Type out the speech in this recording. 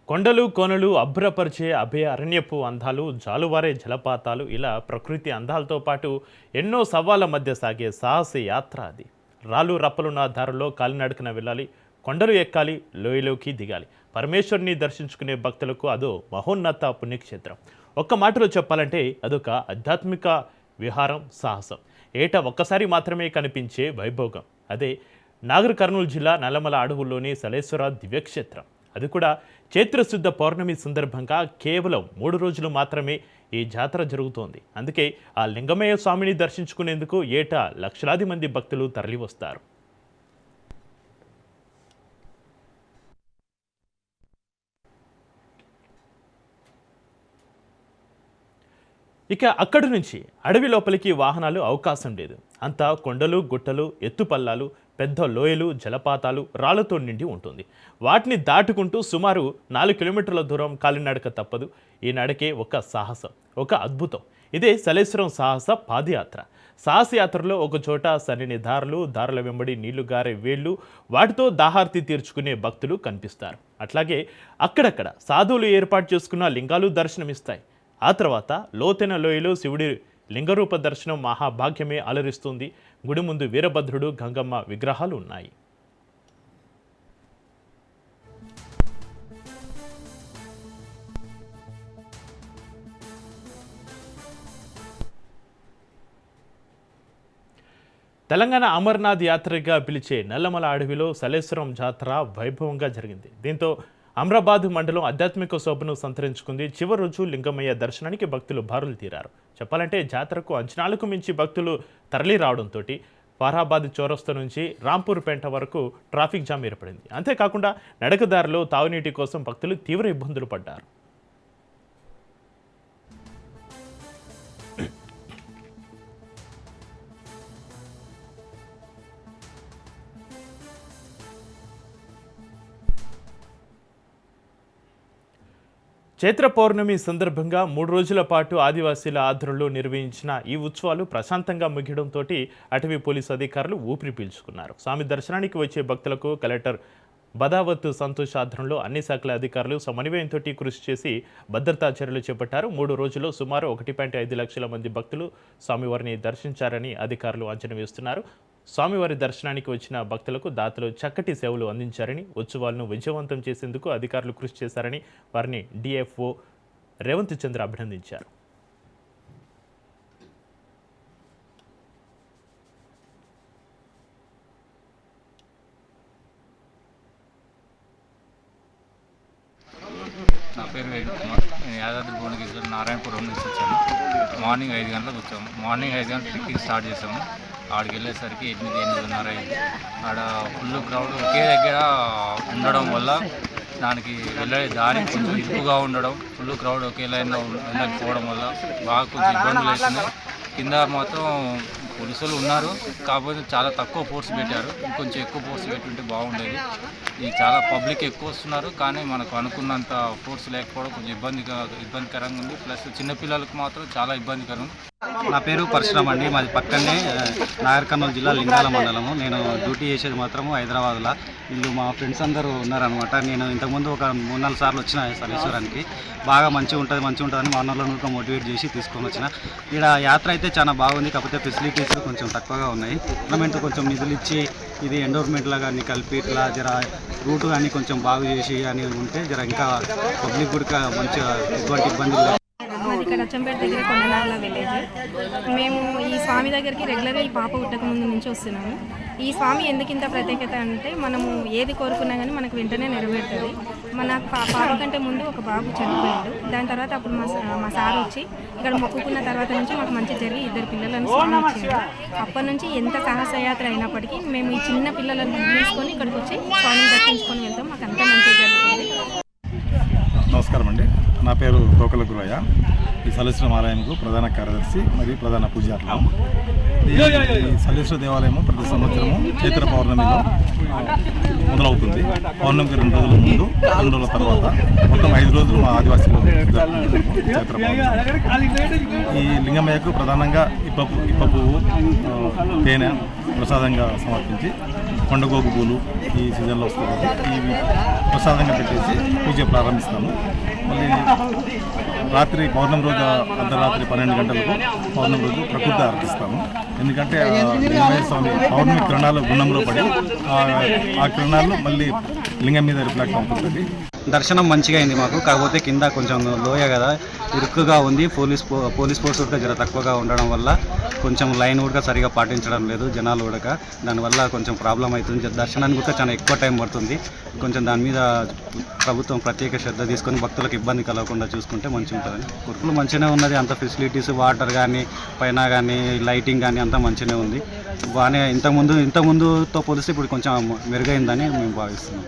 కొండలు కోనలు అభ్రపరిచే అభయ అరణ్యపు అందాలు జాలువారే జలపాతాలు ఇలా ప్రకృతి అందాలతో పాటు ఎన్నో సవాళ్ళ మధ్య సాగే సాహస యాత్ర అది. రాళ్ళు రప్పలున్న దారిలో కాలినడకన వెళ్ళాలి, కొండలు ఎక్కాలి, లోయలోకి దిగాలి. పరమేశ్వరుని దర్శించుకునే భక్తులకు అదో మహోన్నత పుణ్యక్షేత్రం. ఒక్క మాటలో చెప్పాలంటే అదొక ఆధ్యాత్మిక విహారం, సాహసం. ఏటా ఒక్కసారి మాత్రమే కనిపించే వైభోగం అదే నాగర్ కర్నూలు జిల్లా నల్లమల అడవుల్లోని సలేశ్వర దివ్యక్షేత్రం. అది కూడా చైత్రశుద్ధ పౌర్ణమి సందర్భంగా కేవలం 3 రోజులు మాత్రమే ఈ జాతర జరుగుతోంది. అందుకే ఆ లింగమయ్య స్వామిని దర్శించుకునేందుకు ఏటా లక్షలాది మంది భక్తులు తరలివస్తారు. ఇక అక్కడి నుంచి అడవి లోపలికి వాహనాలు అవకాశం లేదు. అంతా కొండలు, గుట్టలు, ఎత్తుపల్లాలు, పెద్ద లోయలు, జలపాతాలు, రాళ్లతో నిండి ఉంటుంది. వాటిని దాటుకుంటూ సుమారు 4 కిలోమీటర్ల దూరం కాలినడక తప్పదు. ఈ నడకే ఒక సాహసం, ఒక అద్భుతం. ఇదే సలేశ్వరం సాహస పాదయాత్ర. సాహసయాత్రలో ఒక చోట సన్నని దారుల వెంబడి నీళ్లు గారే వేళ్ళు, వాటితో దాహార్తి తీర్చుకునే భక్తులు కనిపిస్తారు. అట్లాగే అక్కడక్కడ సాధువులు ఏర్పాటు చేసుకున్న లింగాలు దర్శనమిస్తాయి. ఆ తర్వాత లోతైన లోయలో శివుడి లింగరూప దర్శనం మహాభాగ్యమే అలరిస్తుంది. గుడి ముందు వీరభద్రుడు, గంగమ్మ విగ్రహాలు ఉన్నాయి. తెలంగాణ అమర్నాథ్ యాత్రగా పిలిచే నల్లమల అడవిలో సలేశ్వరం జాతర వైభవంగా జరిగింది. దీంతో అమ్రాబాద్ మండలం ఆధ్యాత్మిక శోభను సంతరించుకుంది. చివరి రోజు లింగమయ్య దర్శనానికి భక్తులు బారులు తీరారు. చెప్పాలంటే జాతరకు అంచనాలకు మించి భక్తులు తరలి రావడంతో ఫారాబాద్ చౌరస్తా నుంచి రాంపూర్ పేంట వరకు ట్రాఫిక్ జామ్ ఏర్పడింది. అంతేకాకుండా నడకదారిలో తాగునీటి కోసం భక్తులు తీవ్ర ఇబ్బందులు పడ్డారు. చైత్ర పౌర్ణమి సందర్భంగా 3 రోజుల పాటు ఆదివాసీల ఆధ్వర్యంలో నిర్వహించిన ఈ ఉత్సవాలు ప్రశాంతంగా ముగియడంతో అటవీ పోలీసు అధికారులు ఊపిరి పీల్చుకున్నారు. స్వామి దర్శనానికి వచ్చే భక్తులకు కలెక్టర్ బదావత్ సంతోష్ ఆధ్వర్యంలో అన్ని శాఖల అధికారులు సమన్వయంతో కృషి చేసి భద్రతా చర్యలు చేపట్టారు. 3 రోజుల్లో సుమారు 1.5 లక్షల మంది భక్తులు స్వామివారిని దర్శించారని అధికారులు అంచనా వేస్తున్నారు. స్వామివారి దర్శనానికి వచ్చిన భక్తులకు దాతలు చక్కటి సేవలు అందించారని, ఉత్సవాలను విజయవంతం చేసేందుకు అధికారులు కృషి చేశారని వారిని డిఎఫ్ఓ రేవంత్ చంద్ర అభినందించారు. నా పేరు వేణు కుమార్. నేను యాదాద్రి భువనగిరి నారాయణపురం నుంచి వచ్చాను. మార్నింగ్ 5 గంటలకు వచ్చాము. మార్నింగ్ 5 గంటలకు ట్రెక్కింగ్ స్టార్ట్ చేసాము. ఆడికి వెళ్ళేసరికి 8-8:30 అయింది. ఆడ ఫుల్ క్రౌడ్ ఒకే దగ్గర ఉండడం వల్ల దానికి వెళ్ళే దారి కొంచెం ఇరుకుగా ఉండడం, ఫుల్ క్రౌడ్ ఒకే లైన్లో వెళ్ళకపోవడం వల్ల బాగా కొంచెం ఇబ్బందులు అవుతున్నాయి. కింద మాత్రం పోలీసులు ఉన్నారు, కాకపోతే చాలా తక్కువ ఫోర్స్ పెట్టారు. ఇంకొంచెం ఎక్కువ ఫోర్స్ పెట్టుంటే బాగుండేది. ఈ చాలా పబ్లిక్ ఎక్కువ వస్తున్నారు, కానీ మనకు అనుకున్నంత ఫోర్స్ లేకపోవడం కొంచెం ఇబ్బందికరంగా ఉంది. ప్లస్ చిన్నపిల్లలకు మాత్రం చాలా ఇబ్బందికరం. నా పేరు పరశురామ్ అండి. మాది పక్కనే నాగర్ కర్నూలు జిల్లా లింగాల మండలము. నేను డ్యూటీ చేసేది మాత్రము హైదరాబాద్లో. వీళ్ళు మా ఫ్రెండ్స్ అందరూ ఉన్నారనమాట. నేను ఇంతకుముందు ఒక 3-4 సార్లు వచ్చిన సలేశ్వరానికి. బాగా మంచిగా ఉంటుందని మా అన్నలను మోటివేట్ చేసి తీసుకొని వచ్చిన. ఇక్కడ యాత్ర అయితే చాలా బాగుంది, కాకపోతే ఫెసిలిటీస్ కొంచెం తక్కువగా ఉన్నాయి. గవర్నమెంట్ కొంచెం నిధులు ఇచ్చి ఇది ఎండోర్మెంట్లో కానీ కలిపి ఇట్లా జర రూట్ కానీ కొంచెం బాగు చేసి కానీ ఉంటే జర ఇంకా పబ్లిక్ కూడా మంచిగా ఎటువంటి ఇబ్బందులు. మాది ఇక్కడ అచ్చంపేట దగ్గర కొండనాల విలేజ్. మేము ఈ స్వామి దగ్గరికి రెగ్యులర్గా ఈ పాప పుట్టక ముందు నుంచి వస్తున్నాము. ఈ స్వామి ఎందుకు ఇంత ప్రత్యేకత అంటే మనము ఏది కోరుకున్నా కానీ మనకు వెంటనే నెరవేరుతుంది. మన పాప కంటే ముందు ఒక బాబు చనిపోయాడు. దాని తర్వాత అప్పుడు మా సార్ వచ్చి ఇక్కడ మొక్కుకున్న తర్వాత నుంచి మాకు మంచి జరిగి 2 పిల్లలను స్వామి వచ్చింది. అప్పటి నుంచి ఎంత సాహసయాత్ర అయినప్పటికీ మేము ఈ చిన్న పిల్లలను తీసుకొని ఇక్కడికి వచ్చి స్వామిని దర్శించుకొని వెళ్తాం. మాకు అంతా మంచిగా జరుగుతుంది. నమస్కారం అండి. నా పేరు తోకల గురయ్య. ఈ సలేశ్వరం ఆలయంకు ప్రధాన కార్యదర్శి మరియు ప్రధాన పూజారులు. ఈ సలేశ్వర దేవాలయము ప్రతి సంవత్సరము చైత్ర పౌర్ణమిలో మొదలవుతుంది. పౌర్ణమికి 2 రోజుల ముందు, 2 రోజుల తర్వాత మొత్తం 5 రోజులు మా ఆదివాసీలు చైత్ర పౌర్ణమి. ఈ లింగమయ్యకు ప్రధానంగా ఇప్ప పువ్వు, తేనె ప్రసాదంగా సమర్పించి కొండగోగు పూలు ఈ సీజన్లో వస్తుంది. ఇవి ప్రసాదంగా పెట్టేసి పూజ ప్రారంభిస్తాము. మళ్ళీ రాత్రి పౌర్ణమి రోజు అర్ధరాత్రి 12 గంటలకు పౌర్ణమి రోజు ప్రకృతి ఆర్తిస్తాము. ఎందుకంటే లింగయ్య స్వామి పౌర్ణమి కిరణాలు గుండంలో పడి ఆ కిరణాలు మళ్ళీ లింగం మీద రిఫ్లెక్ట్ అవుతుంది. దర్శనం మంచిగా అయింది మాకు. కాకపోతే కింద కొంచెం లోయ కదా, ఇరుక్కుగా ఉంది. పోలీస్ ఫోర్స్ కూడా జర తక్కువగా ఉండడం వల్ల కొంచెం లైన్ కూడా సరిగా పాటించడం లేదు జనాలు కూడా. దానివల్ల కొంచెం ప్రాబ్లం అవుతుంది. దర్శనానికి కూడా చాలా ఎక్కువ టైం పడుతుంది. కొంచెం దాని మీద ప్రభుత్వం ప్రత్యేక శ్రద్ధ తీసుకొని భక్తులకు ఇబ్బంది కలగకుండా చూసుకుంటే మంచిగా ఉంటుందని. కొరుకులు మంచిగానే ఉన్నది. అంత ఫెసిలిటీస్, వాటర్ కానీ పైన కానీ లైటింగ్ కానీ అంతా మంచిగానే ఉంది. బాగానే ఇంతకుముందుతో పోలిస్తే ఇప్పుడు కొంచెం మెరుగైందని మేము భావిస్తున్నాం.